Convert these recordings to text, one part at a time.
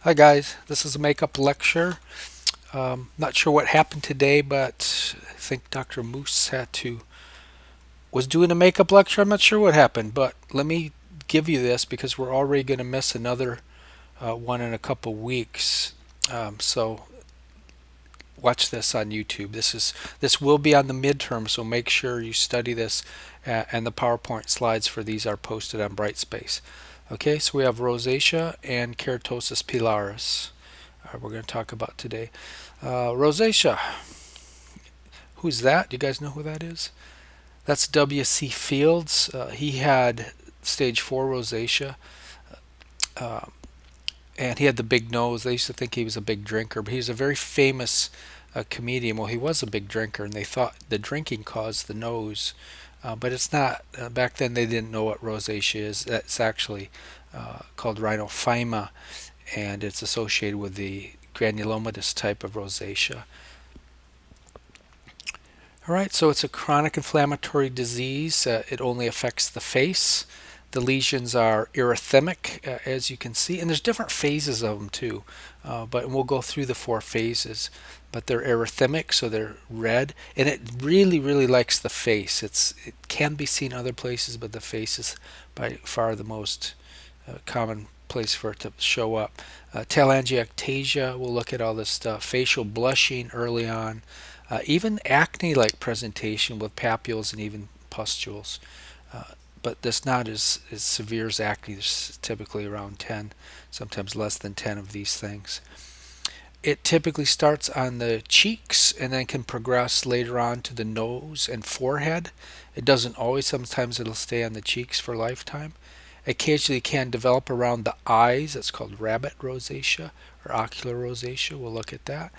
Hi guys, this is a makeup lecture. Not sure what happened today, but I think Dr. Moose was doing a makeup lecture. I'm not sure what happened, but let me give you this because we're already going to miss another one in a couple weeks. So watch this on YouTube. This will be on the midterm, so make sure you study this. And the PowerPoint slides for these are posted on Brightspace. Okay, so we have rosacea and keratosis pilaris. We're going to talk about today. Rosacea. Who's that? Do you guys know who that is? That's W.C. Fields. He had stage 4 rosacea, uh, and he had the big nose. They used to think he was a big drinker, but he was a very famous comedian. Well, he was a big drinker, and they thought the drinking caused the nose, but it's not. Back then, they didn't know what rosacea is. That's actually called rhinophyma, and it's associated with the granulomatous type of rosacea. All right, so it's a chronic inflammatory disease. It only affects the face. The lesions are erythemic, as you can see, and there's different phases of them too. But we'll go through the 4 phases. But they're erythemic, so they're red, and it really, really likes the face. It can be seen other places, but the face is by far the most common place for it to show up. Telangiectasia, we'll look at all this stuff. Facial blushing early on. Even acne-like presentation with papules and even pustules. But this not as severe as acne. There's typically around 10, sometimes less than 10 of these things. It typically starts on the cheeks and then can progress later on to the nose and forehead. It doesn't always. Sometimes it'll stay on the cheeks for a lifetime. Occasionally can develop around the eyes. That's called rabbit rosacea or ocular rosacea. We'll look at that.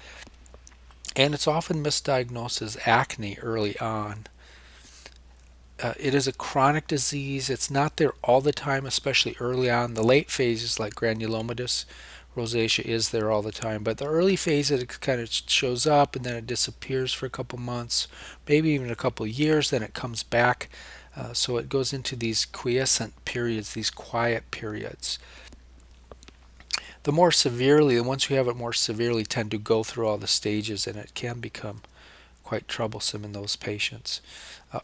And it's often misdiagnosed as acne early on. It is a chronic disease. It's not there all the time, especially early on. The late phases, like granulomatous rosacea, is there all the time. But the early phase, it kind of shows up and then it disappears for a couple months, maybe even a couple years. Then it comes back. So it goes into these quiescent periods, these quiet periods. The ones who have it more severely tend to go through all the stages, and it can become quite troublesome in those patients.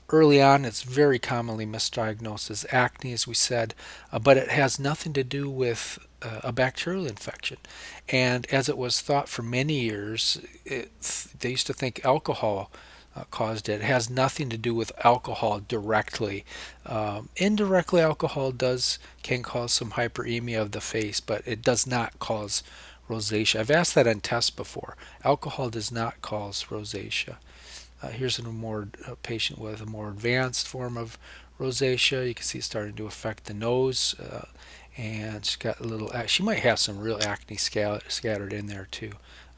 Early on, it's very commonly misdiagnosed as acne, as we said, but it has nothing to do with a bacterial infection. And as it was thought for many years, they used to think alcohol caused it. It has nothing to do with alcohol directly. Indirectly, alcohol can cause some hyperemia of the face, but it does not cause rosacea. I've asked that on tests before. Alcohol does not cause rosacea. Here's a patient with a more advanced form of rosacea. You can see it's starting to affect the nose, and she might have some real acne scattered in there too.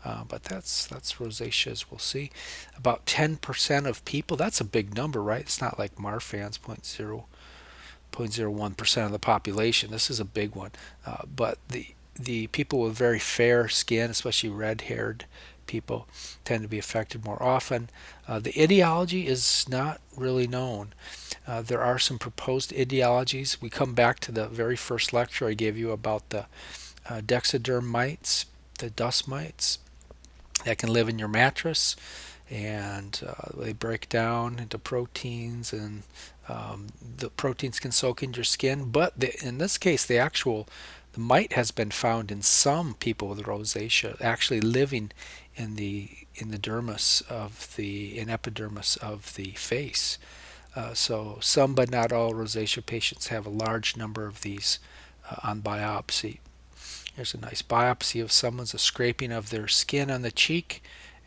But that's rosacea, as we'll see. About 10% of people. That's a big number, right? It's not like Marfan's 0.01% of the population. This is a big one. But the people with very fair skin, especially red-haired people, tend to be affected more often. The etiology is not really known. There are some proposed etiologies. We come back to the very first lecture I gave you about the dexaderm mites, the dust mites that can live in your mattress, and they break down into proteins, and the proteins can soak into your skin. But in this case, the mite has been found in some people with rosacea, actually living in the dermis of the in epidermis of the face. So some, but not all, rosacea patients have a large number of these on biopsy. Here's a nice biopsy of someone's, a scraping of their skin on the cheek,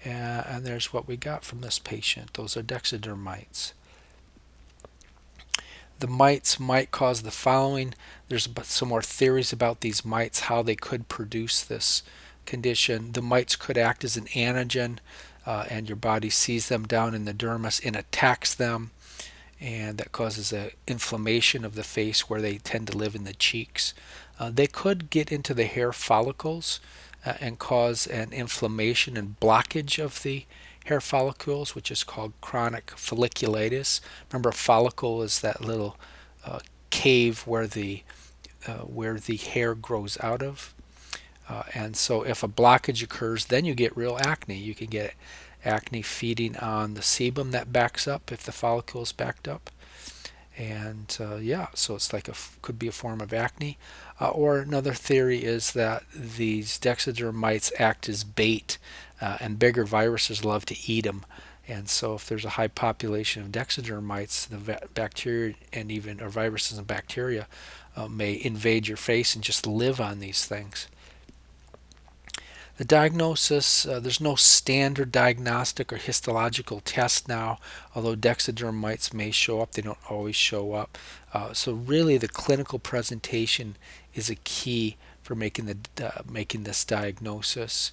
and there's what we got from this patient. Those are dexaderm mites. The mites might cause the following. There's some more theories about these mites, how they could produce this condition. The mites could act as an antigen, and your body sees them down in the dermis and attacks them, and that causes an inflammation of the face where they tend to live in the cheeks. They could get into the hair follicles and cause an inflammation and blockage of the hair follicles, which is called chronic folliculitis. Remember, a follicle is that little cave where the hair grows out of. And so if a blockage occurs, then you get real acne. You can get acne feeding on the sebum that backs up if the follicle is backed up. And yeah, so it's like could be a form of acne. Or another theory is that these dexiderm mites act as bait, and bigger viruses love to eat them. And so if there's a high population of dexiderm mites, the bacteria and even or viruses and bacteria may invade your face and just live on these things. The diagnosis, there's no standard diagnostic or histological test now, although dexiderm mites may show up, they don't always show up. So really the clinical presentation is a key for making this diagnosis.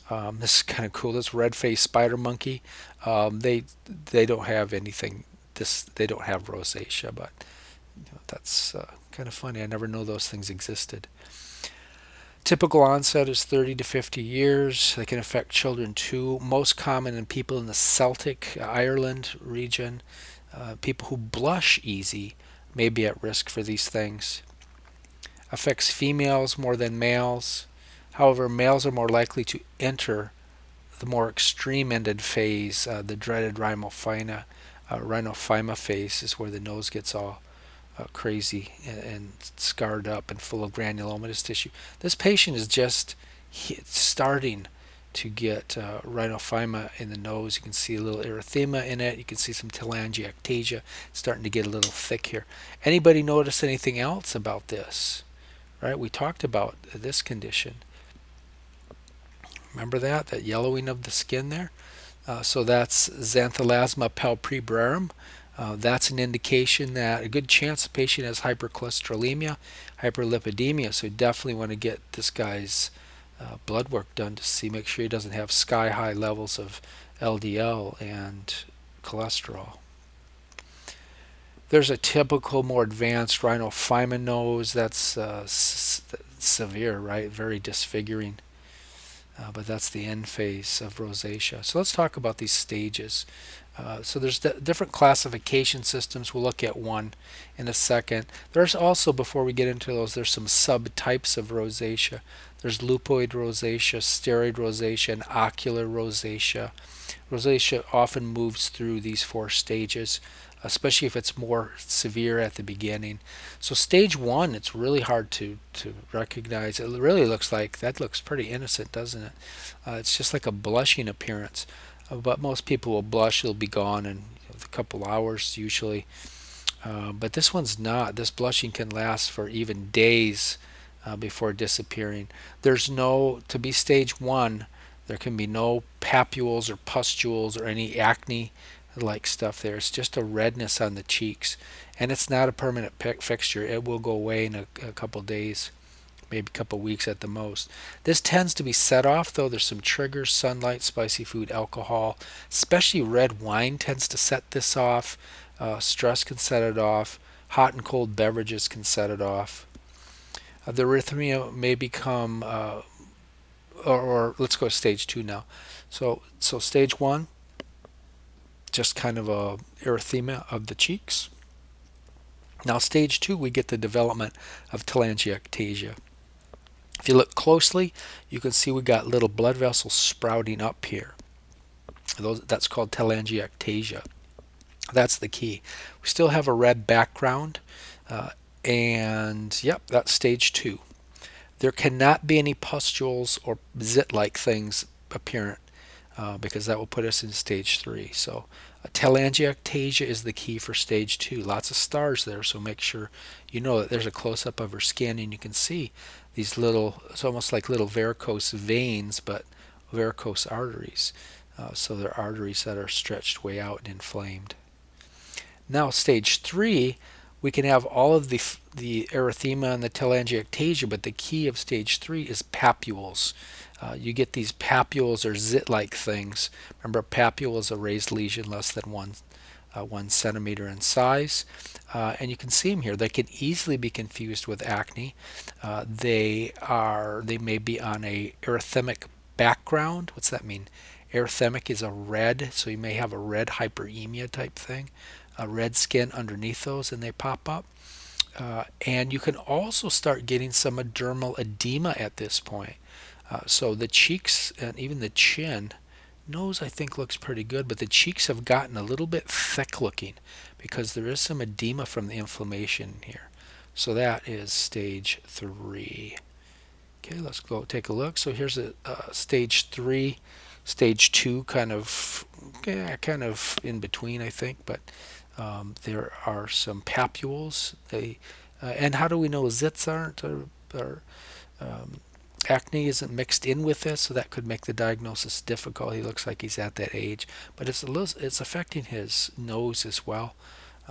This is kind of cool. This red-faced spider monkey, they don't have anything. They don't have rosacea, but that's kind of funny. I never know those things existed. Typical onset is 30 to 50 years. They can affect children too. Most common in people in the Celtic Ireland region. People who blush easy may be at risk for these things. Affects females more than males. However, males are more likely to enter the more extreme-ended phase, the dreaded rhinophyma phase, is where the nose gets all crazy and scarred up and full of granulomatous tissue. This patient is just starting to get rhinophyma in the nose. You can see a little erythema in it. You can see some telangiectasia starting to get a little thick here. Anybody notice anything else about this? Right? We talked about this condition. Remember that yellowing of the skin there? So that's xanthelasma palpebrarum. That's an indication that a good chance the patient has hypercholesterolemia, hyperlipidemia. So you definitely want to get this guy's blood work done to make sure he doesn't have sky-high levels of LDL and cholesterol. There's a typical, more advanced rhinophyma nose. That's severe, right? Very disfiguring. But that's the end phase of rosacea. So let's talk about these stages. So there's different classification systems. We'll look at one in a second. There's also, before we get into those, there's some subtypes of rosacea. There's lupoid rosacea, steroid rosacea, and ocular rosacea. Rosacea often moves through these 4 stages, especially if it's more severe at the beginning. So stage 1, it's really hard to recognize. It really looks pretty innocent, doesn't it? It's just like a blushing appearance. But most people will blush. It'll be gone in a couple hours usually. But this one's not. This blushing can last for even days before disappearing. To be stage 1, there can be no papules or pustules or any acne like stuff there. It's just a redness on the cheeks, and it's not a permanent fixture. It will go away in a couple days, maybe a couple weeks at the most. This tends to be set off, though. There's some triggers: sunlight, spicy food, alcohol. Especially red wine tends to set this off. Stress can set it off. Hot and cold beverages can set it off. The erythema may become, or let's go to stage 2 now. So stage 1, just kind of a erythema of the cheeks. Now stage 2, we get the development of telangiectasia. If you look closely, you can see we got little blood vessels sprouting up here. That's called telangiectasia. That's the key. We still have a red background, and yep, that's stage 2. There cannot be any pustules or zit-like things apparent, because that will put us in stage 3. So telangiectasia is the key for stage 2. Lots of stars there, so make sure you know that there's a close-up of her skin, and you can see these it's almost like little varicose veins, but varicose arteries. So they're arteries that are stretched way out and inflamed. Now stage 3, we can have all of the erythema and the telangiectasia, but the key of stage 3 is papules. You get these papules or zit-like things. Remember, papule is a raised lesion less than 1 centimeter in size, and you can see them here. They can easily be confused with acne. They may be on a erythemic background. What's that mean? Erythemic is a red, so you may have a red hyperemia type thing, a red skin underneath those, and they pop up. And you can also start getting some dermal edema at this point. So the cheeks and even the chin, nose I think looks pretty good, but the cheeks have gotten a little bit thick looking because there is some edema from the inflammation here. So that is stage 3. Okay, let's go take a look. So here's a stage 3, stage 2, kind of, yeah, kind of in between, I think. But there are some papules. And how do we know zits aren't? Or acne isn't mixed in with this, so that could make the diagnosis difficult. He looks like he's at that age, but it's affecting his nose as well.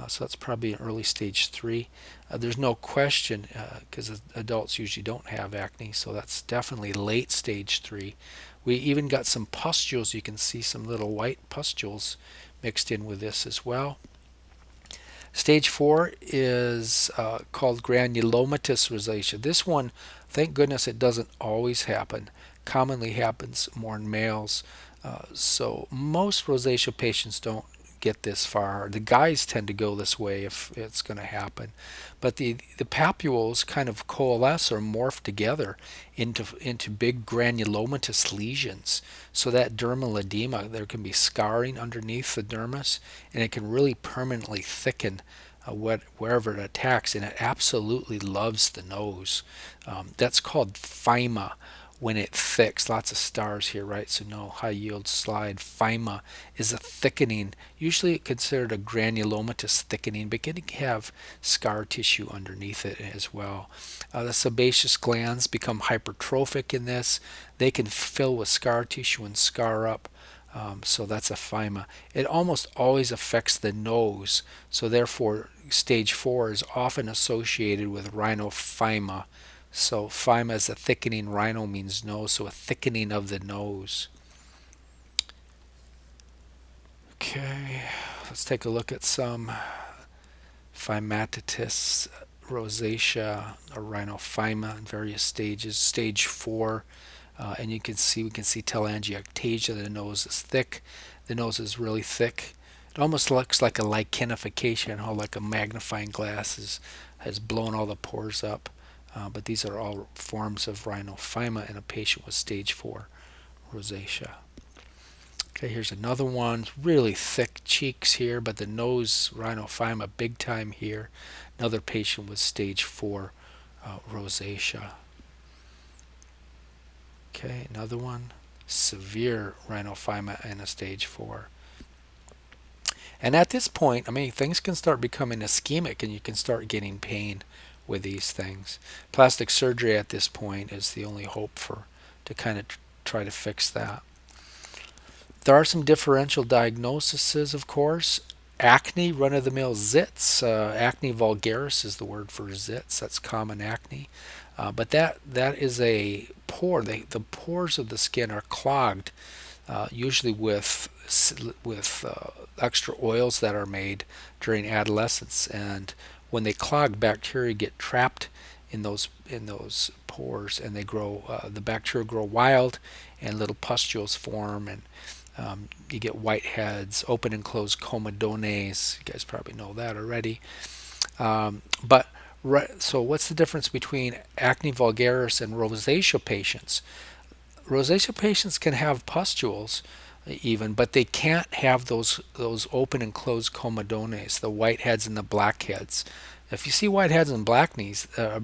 So that's probably an early stage 3. There's no question, because adults usually don't have acne, so that's definitely late stage 3. We even got some pustules. You can see some little white pustules mixed in with this as well. Stage 4 is called granulomatous rosacea. This one, thank goodness it doesn't always happen. Commonly happens more in males. So most rosacea patients don't get this far. The guys tend to go this way if it's going to happen. But the papules kind of coalesce or morph together into big granulomatous lesions. So that dermal edema, there can be scarring underneath the dermis, and it can really permanently thicken wherever it attacks, and it absolutely loves the nose. That's called phyma when it thicks. Lots of stars here, right? So no high yield slide. Phyma is a thickening, usually considered a granulomatous thickening, but can have scar tissue underneath it as well. The sebaceous glands become hypertrophic in this. They can fill with scar tissue and scar up. So that's a phyma. It almost always affects the nose, so therefore stage 4 is often associated with rhinophyma. So phyma is a thickening, rhino means nose, so a thickening of the nose. Okay, let's take a look at some phymatitis rosacea or rhinophyma in various stages. Stage 4, and we can see telangiectasia. The nose is thick. The nose is really thick. It almost looks like a lichenification, how like a magnifying glass has blown all the pores up. But these are all forms of rhinophyma in a patient with stage 4 rosacea. Okay, here's another one. Really thick cheeks here, but the nose rhinophyma big time here. Another patient with stage 4 rosacea. Okay, another one. Severe rhinophyma in a stage 4. And at this point, I mean, things can start becoming ischemic and you can start getting pain with these things. Plastic surgery at this point is the only hope to kind of try to fix that. There are some differential diagnoses, of course. Acne, run-of-the-mill zits. Acne vulgaris is the word for zits. That's common acne. But that is a pore. The pores of the skin are clogged, usually with extra oils that are made during adolescence, and when they clog, bacteria get trapped in those pores, and they grow. The bacteria grow wild, and little pustules form, and you get whiteheads, open and closed comedones. You guys probably know that already. So what's the difference between acne vulgaris and rosacea patients? Rosacea patients can have pustules even, but they can't have those open and closed comedones, the whiteheads and the blackheads. If you see whiteheads and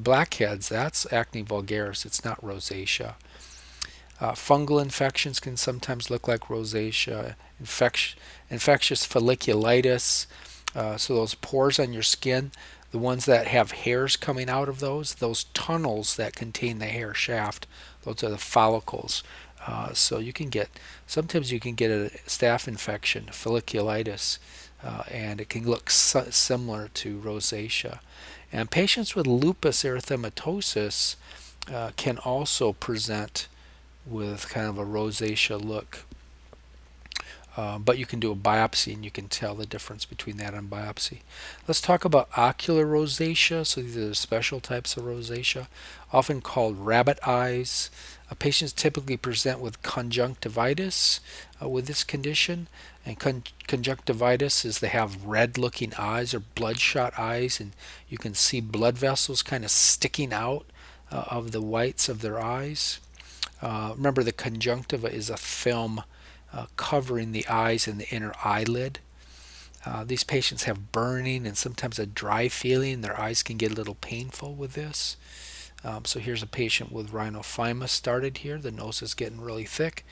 blackheads, that's acne vulgaris. It's not rosacea. Fungal infections can sometimes look like rosacea. Infectious folliculitis, so those pores on your skin, the ones that have hairs coming out of those tunnels that contain the hair shaft, those are the follicles. So sometimes you can get a staph infection, folliculitis, and it can look similar to rosacea. And patients with lupus erythematosus can also present with kind of a rosacea look. But you can do a biopsy and you can tell the difference between that and biopsy. Let's talk about ocular rosacea. So these are the special types of rosacea, often called rabbit eyes. Patients typically present with conjunctivitis with this condition, and conjunctivitis is they have red-looking eyes or bloodshot eyes, and you can see blood vessels kind of sticking out of the whites of their eyes. Remember, the conjunctiva is a film covering the eyes and the inner eyelid. These patients have burning and sometimes a dry feeling. Their eyes can get a little painful with this. So here's a patient with rhinophyma started here. The nose is getting really thick.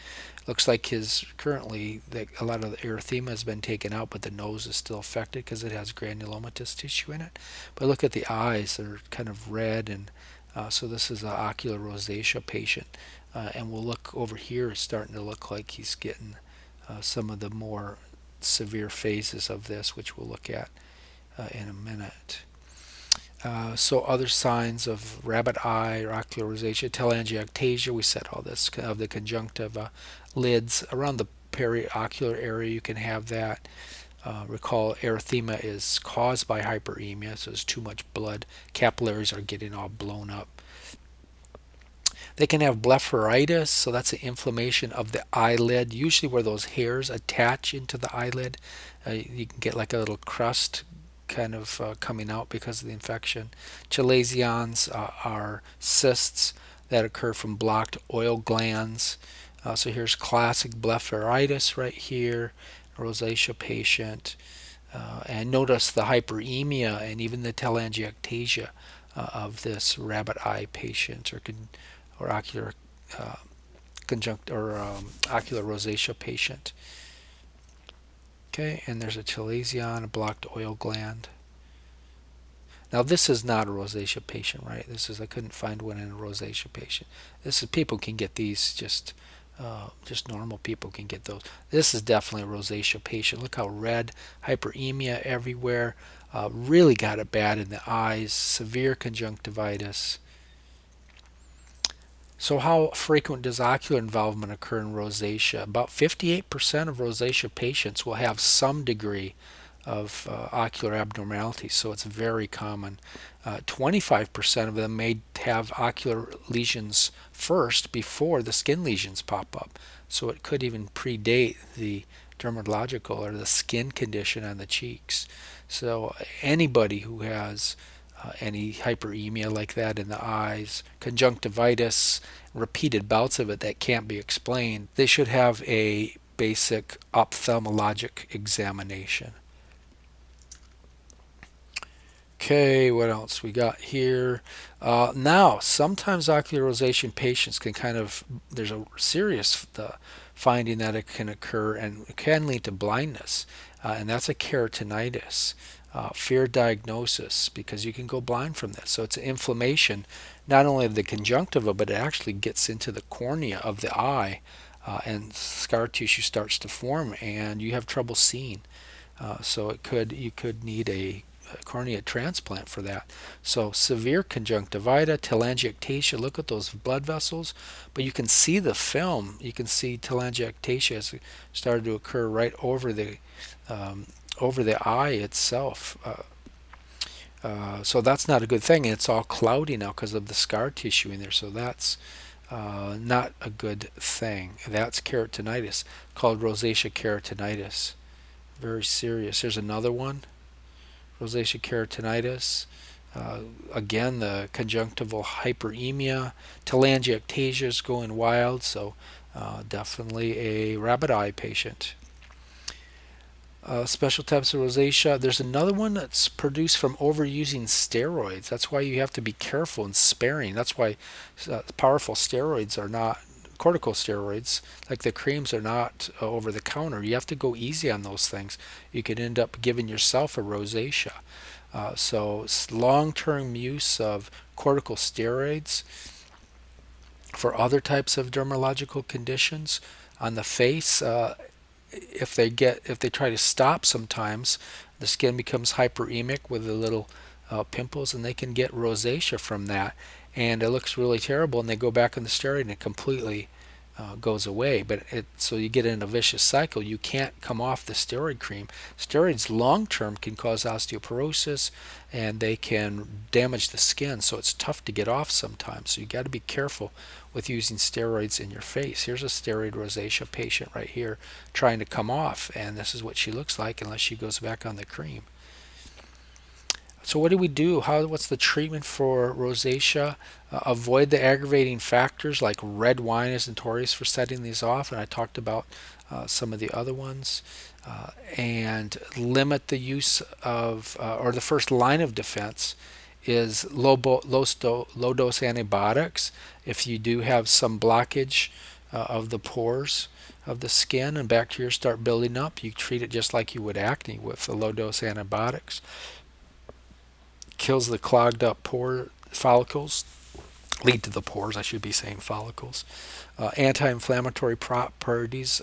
Looks like currently a lot of the erythema has been taken out, but the nose is still affected because it has granulomatous tissue in it. But look at the eyes; they're kind of red, and so this is an ocular rosacea patient. And we'll look over here; it's starting to look like he's getting some of the more severe phases of this, which we'll look at in a minute. So other signs of rabbit eye or ocular rosacea, telangiectasia, we said all this, of the conjunctiva, lids around the periocular area, you can have that. Recall erythema is caused by hyperemia, so there's too much blood. Capillaries are getting all blown up. They can have blepharitis, so that's an inflammation of the eyelid, usually where those hairs attach into the eyelid. You can get like a little crust kind of coming out because of the infection. Chalazions are cysts that occur from blocked oil glands. So here's classic blepharitis right here, rosacea patient. And notice the hyperemia and even the telangiectasia of this rabbit eye patient or ocular ocular rosacea patient. Okay, and there's a chalazion, a blocked oil gland. Now this is not a rosacea patient, right? I couldn't find one in a rosacea patient. People can get these, just normal people can get those. This is definitely a rosacea patient. Look how red, hyperemia everywhere, really got it bad in the eyes, severe conjunctivitis. So how frequent does ocular involvement occur in rosacea? About 58% of rosacea patients will have some degree of ocular abnormality, so it's very common. 25% of them may have ocular lesions first before the skin lesions pop up, so it could even predate the dermatological or the skin condition on the cheeks. So anybody who has any hyperemia like that in the eyes, conjunctivitis, repeated bouts of it that can't be explained, they should have a basic ophthalmologic examination. Okay, what else we got here? Now, sometimes ocular rosacea patients there's a serious finding that it can occur and it can lead to blindness, and that's a keratinitis. Fear diagnosis, because you can go blind from this. So it's an inflammation not only of the conjunctiva, but it actually gets into the cornea of the eye, and scar tissue starts to form, and you have trouble seeing. So you could need a cornea transplant for that. So severe conjunctivitis, telangiectasia, look at those blood vessels, but you can see the film. You can see telangiectasia has started to occur right over the eye itself. So that's not a good thing, and it's all cloudy now because of the scar tissue in there. So that's not a good thing. That's keratinitis, called rosacea keratinitis. Very serious. There's another one, rosacea keratinitis. Again, the conjunctival hyperemia, telangiectasia is going wild, so definitely a rabbit eye patient. Special types of rosacea. There's another one that's produced from overusing steroids. That's why you have to be careful and sparing. That's why powerful steroids are not, corticosteroids, like the creams, are not over the counter. You have to go easy on those things. You could end up giving yourself a rosacea. So long-term use of corticosteroids for other types of dermatological conditions on the face, if they try to stop, sometimes the skin becomes hyperemic with the little pimples, and they can get rosacea from that, and it looks really terrible, and they go back on the steroid and it completely goes away. But so you get in a vicious cycle. You can't come off the steroid cream. Steroids long term can cause osteoporosis, and they can damage the skin, so it's tough to get off sometimes. So you got to be careful with using steroids in your face. Here's a steroid rosacea patient right here trying to come off, and this is what she looks like unless she goes back on the cream. So what do we do? What's the treatment for rosacea? Avoid the aggravating factors like red wine is notorious for setting these off, and I talked about some of the other ones. And limit the use of, or the first line of defense is low dose antibiotics. If you do have some blockage of the pores of the skin and bacteria start building up, you treat it just like you would acne with the low dose antibiotics. Kills the clogged up pore follicles, lead to the pores, I should be saying follicles. Anti-inflammatory properties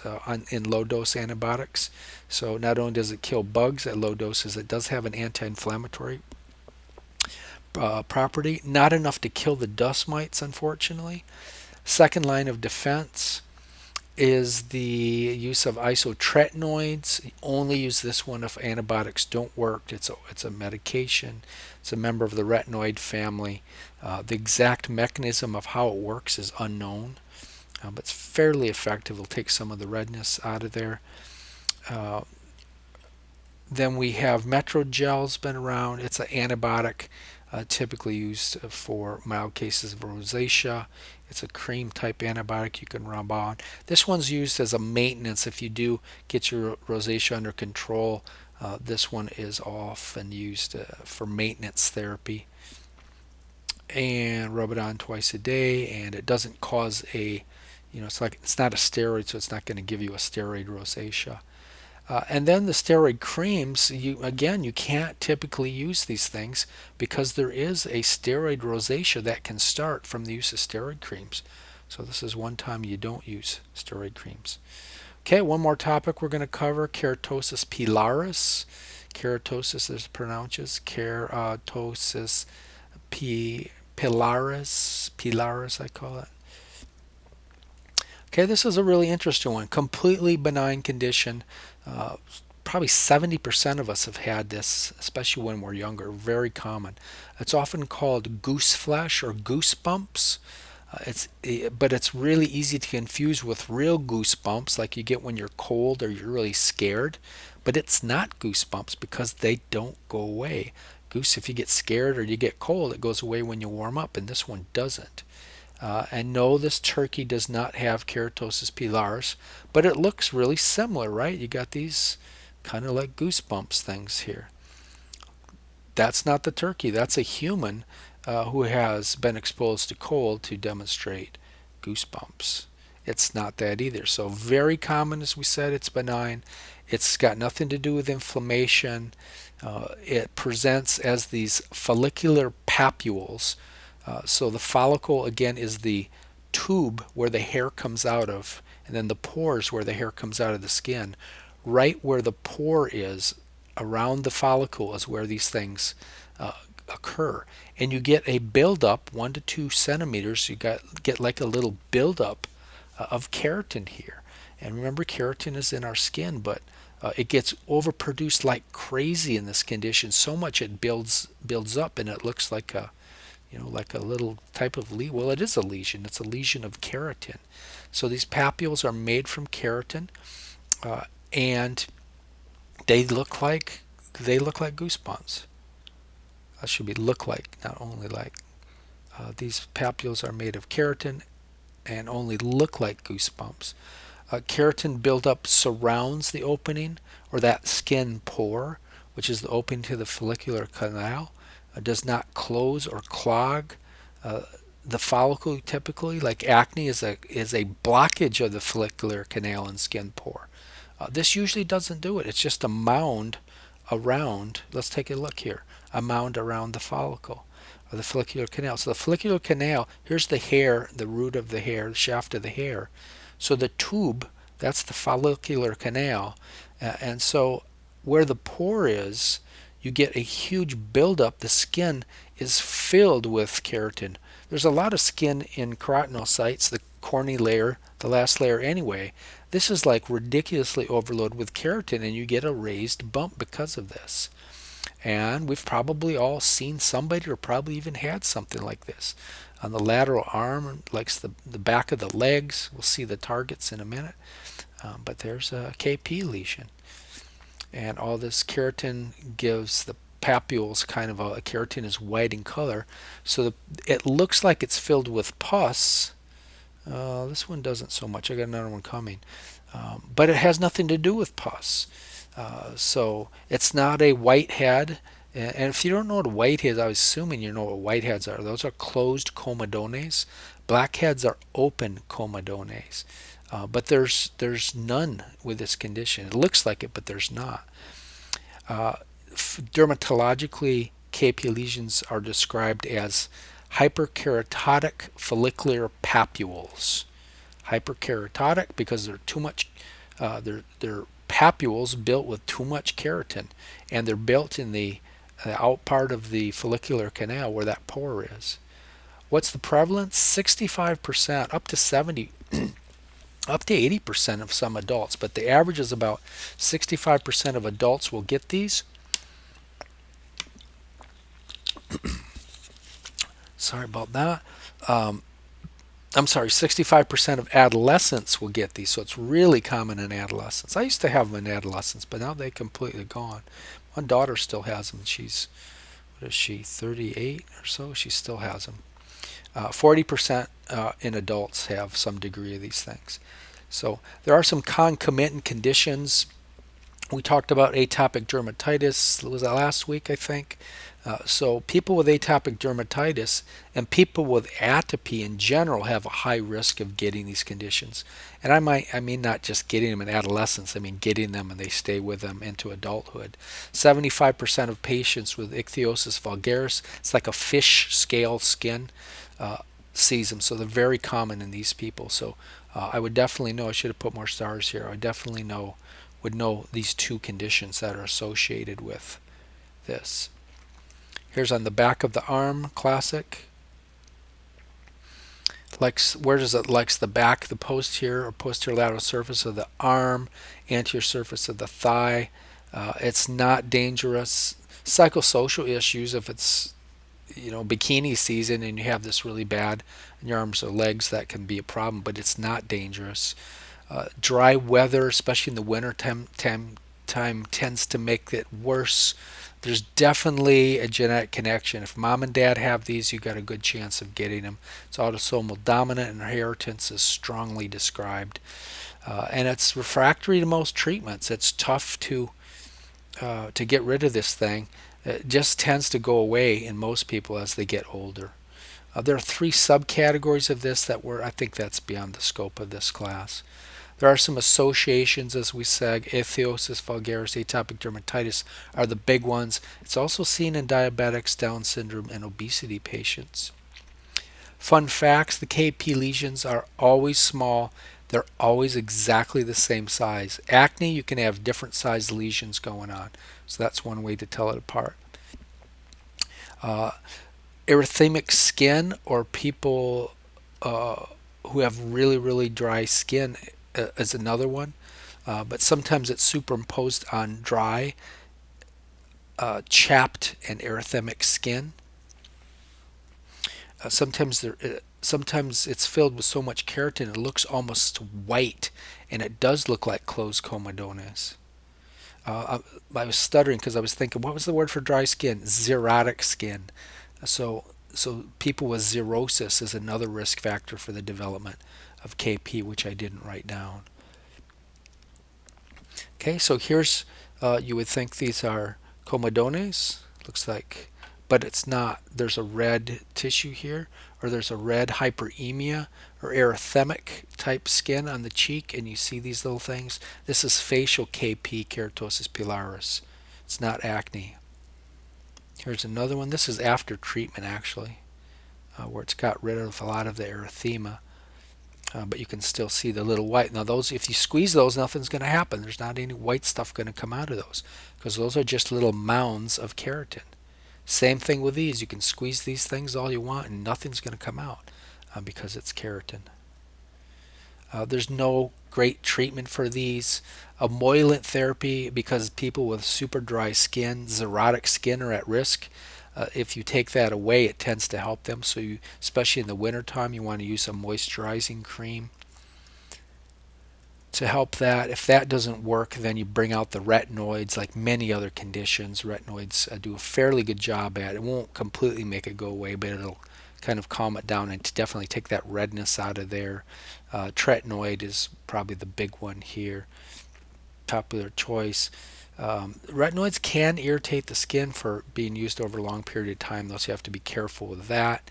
in low dose antibiotics. So not only does it kill bugs at low doses, it does have an anti-inflammatory property. Not enough to kill the dust mites, unfortunately. Second line of defense is the use of isotretinoids. Only use this one if antibiotics don't work. It's a medication. It's a member of the retinoid family. The exact mechanism of how it works is unknown, but it's fairly effective. It'll take some of the redness out of there. Then we have Metrogel's been around. It's an antibiotic typically used for mild cases of rosacea. It's a cream type antibiotic you can rub on. This one's used as a maintenance if you do get your rosacea under control. This one is often used for maintenance therapy. And rub it on twice a day, and it doesn't cause it's not a steroid, so it's not going to give you a steroid rosacea. And then the steroid creams, you can't typically use these things because there is a steroid rosacea that can start from the use of steroid creams. So this is one time you don't use steroid creams. Okay, one more topic we're going to cover, Keratosis Pilaris. Keratosis, there's pronounces Keratosis Pilaris I call it. Okay, this is a really interesting one. Completely benign condition. Probably 70% of us have had this, especially when we're younger. Very common. It's often called goose flesh or goosebumps. But it's really easy to confuse with real goosebumps like you get when you're cold or you're really scared. But it's not goosebumps because they don't go away. If you get scared or you get cold, it goes away when you warm up, and this one doesn't. And no, this turkey does not have Keratosis pilaris, but it looks really similar, right? You got these kind of like goosebumps things here. That's not the turkey. That's a human who has been exposed to cold to demonstrate goosebumps. It's not that either. So very common, as we said, it's benign. It's got nothing to do with inflammation. It presents as these follicular papules. So the follicle, again, is the tube where the hair comes out of, and then the pores where the hair comes out of the skin. Right where the pore is, around the follicle, is where these things occur. And you get a buildup, 1 to 2 centimeters. You get like a little buildup of keratin here. And remember, keratin is in our skin, but it gets overproduced like crazy in this condition. So much it builds up, and it looks like a little type of lesion. Well, it is a lesion. It's a lesion of keratin. So these papules are made from keratin, and they look like goosebumps. That should be look like, not only like. These papules are made of keratin and only look like goosebumps. Keratin buildup surrounds the opening, or that skin pore, which is the opening to the follicular canal. Does not close or clog the follicle typically. Like acne is a blockage of the follicular canal and skin pore. This usually doesn't do it. It's just a mound around. Let's take a look here. A mound around the follicle or the follicular canal. So the follicular canal, here's the hair, the root of the hair, the shaft of the hair. So the tube, that's the follicular canal. And so where the pore is, you get a huge buildup. The skin is filled with keratin. There's a lot of skin in keratinocytes. The corny layer, the last layer anyway. This is like ridiculously overloaded with keratin, and you get a raised bump because of this. And we've probably all seen somebody or probably even had something like this. On the lateral arm, like the back of the legs, we'll see the targets in a minute. But there's a KP lesion. And all this keratin gives the papules kind of a keratin is white in color. So it looks like it's filled with pus. This one doesn't so much. I got another one coming. But it has nothing to do with pus. So it's not a whitehead. And if you don't know what a whitehead is, I was assuming you know what whiteheads are. Those are closed comedones. Blackheads are open comedones. But there's none with this condition. It looks like it, but there's not. Dermatologically, KP lesions are described as hyperkeratotic follicular papules. Hyperkeratotic because they're too much. They're papules built with too much keratin, and they're built in the out part of the follicular canal where that pore is. What's the prevalence? 65%, up to 70, up to 80% of some adults, but the average is about 65% of adults will get these. Sorry about that. I'm sorry, 65% of adolescents will get these, so it's really common in adolescents. I used to have them in adolescents, but now they're completely gone. My daughter still has them. She's, what is she, 38 or so? She still has them. 40% in adults have some degree of these things. So there are some concomitant conditions. We talked about atopic dermatitis. Was that last week, I think? So people with atopic dermatitis and people with atopy in general have a high risk of getting these conditions. And I mean not just getting them in adolescence, I mean getting them and they stay with them into adulthood. 75% of patients with ichthyosis vulgaris, it's like a fish scale skin, sees them. So they're very common in these people. So I would definitely know, I should have put more stars here, I definitely would know these two conditions that are associated with this. Here's on the back of the arm, classic. Where does it likes the back, the posterior or posterior lateral surface of the arm, anterior surface of the thigh. It's not dangerous. Psychosocial issues, if it's bikini season and you have this really bad in your arms or legs, that can be a problem, but it's not dangerous. Dry weather, especially in the winter time, tends to make it worse. There's definitely a genetic connection. If mom and dad have these, you got a good chance of getting them. It's autosomal dominant, and inheritance is strongly described. And it's refractory to most treatments. It's tough to get rid of this thing. It just tends to go away in most people as they get older. There are 3 subcategories of this I think that's beyond the scope of this class. There are some associations, as we said. Ichthyosis vulgaris, atopic dermatitis are the big ones. It's also seen in diabetics, Down syndrome, and obesity patients. Fun facts, the KP lesions are always small. They're always exactly the same size. Acne, you can have different size lesions going on. So that's one way to tell it apart. Erythemic skin, or people who have really, really dry skin, is another one, but sometimes it's superimposed on dry, chapped, and erythemic skin. Sometimes it's filled with so much keratin it looks almost white, and it does look like closed comedones. I was stuttering because I was thinking, what was the word for dry skin? Xerotic skin. So people with xerosis is another risk factor for the development of KP, which I didn't write down. Okay, so here's, you would think these are comedones, looks like, but it's not. There's a red tissue here, or there's a red hyperemia or erythemic type skin on the cheek, and you see these little things. This is facial KP, Keratosis Pilaris. It's not acne. Here's another one. This is after treatment, actually, where it's got rid of a lot of the erythema. But you can still see the little white. Now those, if you squeeze those, nothing's going to happen. There's not any white stuff going to come out of those, because those are just little mounds of keratin. Same thing with these. You can squeeze these things all you want and nothing's going to come out because it's keratin. There's no great treatment for these. Emollient therapy, because people with super dry skin, xerotic skin, are at risk. If you take that away, it tends to help them. So, especially in the wintertime, you want to use a moisturizing cream to help that. If that doesn't work, then you bring out the retinoids. Like many other conditions, retinoids do a fairly good job at it. It won't completely make it go away, but it'll kind of calm it down and definitely take that redness out of there. Tretinoid is probably the big one here, popular choice. Retinoids can irritate the skin for being used over a long period of time, though, so you have to be careful with that.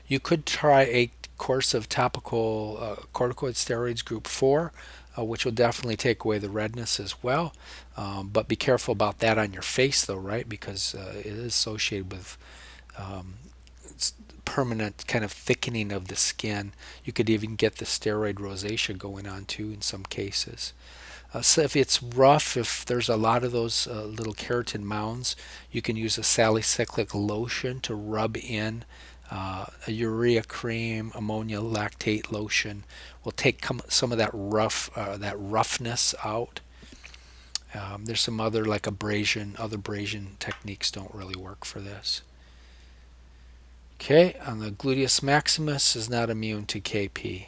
You could try a course of topical corticoid steroids group 4, which will definitely take away the redness as well. But be careful about that on your face, though, right? Because it is associated with um, permanent kind of thickening of the skin. You could even get the steroid rosacea going on too in some cases. So if it's rough, if there's a lot of those little keratin mounds, you can use a salicylic lotion to rub in. A urea cream, ammonia lactate lotion will take some of that roughness out. There's some other like other abrasion techniques don't really work for this. Okay, and the gluteus maximus is not immune to KP.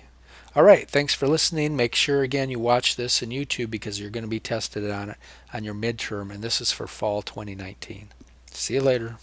All right, thanks for listening. Make sure again you watch this on YouTube because you're going to be tested on it on your midterm, and this is for fall 2019. See you later.